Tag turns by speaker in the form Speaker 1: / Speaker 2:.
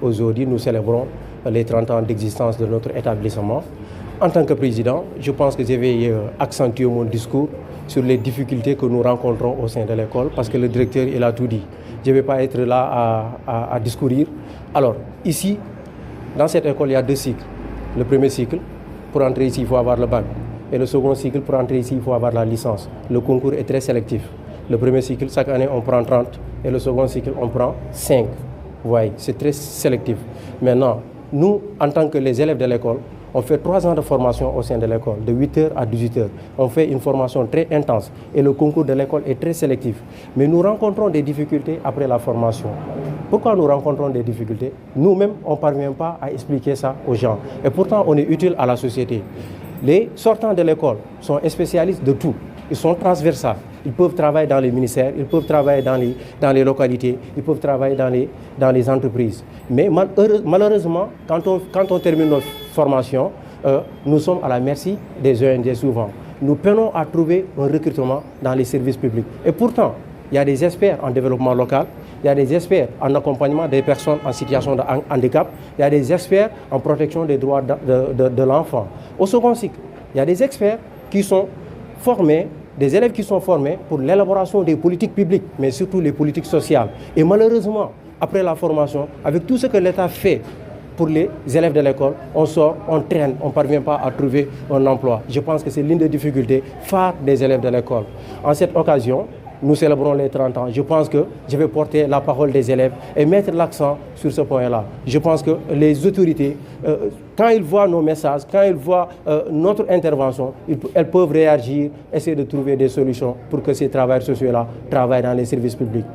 Speaker 1: aujourd'hui, nous célébrons les 30 ans d'existence de notre établissement. En tant que président, je pense que je vais accentuer mon discours sur les difficultés que nous rencontrons au sein de l'école, parce que le directeur, il a tout dit. Je ne vais pas être là à discourir. Alors, ici, dans cette école, il y a 2 cycles. Le premier cycle, pour entrer ici, il faut avoir le bac. Et le second cycle, pour entrer ici, il faut avoir la licence. Le concours est très sélectif. Le premier cycle, chaque année, on prend 30. Et le second cycle, on prend 5. Vous voyez, c'est très sélectif. Maintenant, nous, en tant que les élèves de l'école, on fait 3 ans de formation au sein de l'école, de 8h à 18h. On fait une formation très intense et le concours de l'école est très sélectif. Mais nous rencontrons des difficultés après la formation. Pourquoi nous rencontrons des difficultés? Nous-mêmes, on ne parvient pas à expliquer ça aux gens. Et pourtant, on est utile à la société. Les sortants de l'école sont spécialistes de tout. Ils sont transversaux. Ils peuvent travailler dans les ministères, ils peuvent travailler dans les localités, ils peuvent travailler dans les entreprises. Mais malheureusement, quand on termine notre formation, nous sommes à la merci des ONG souvent. Nous peinons à trouver un recrutement dans les services publics. Et pourtant, il y a des experts en développement local, il y a des experts en accompagnement des personnes en situation de handicap, il y a des experts en protection des droits de l'enfant. Au second cycle, il y a des experts qui sont formés, des élèves qui sont formés pour l'élaboration des politiques publiques, mais surtout les politiques sociales. Et malheureusement, après la formation, avec tout ce que l'État fait pour les élèves de l'école, on sort, on traîne, on ne parvient pas à trouver un emploi. Je pense que c'est l'une des difficultés phares des élèves de l'école. En cette occasion, nous célébrons les 30 ans. Je pense que je vais porter la parole des élèves et mettre l'accent sur ce point-là. Je pense que les autorités, quand ils voient nos messages, quand ils voient notre intervention, elles peuvent réagir, essayer de trouver des solutions pour que ces travailleurs sociaux-là travaillent dans les services publics.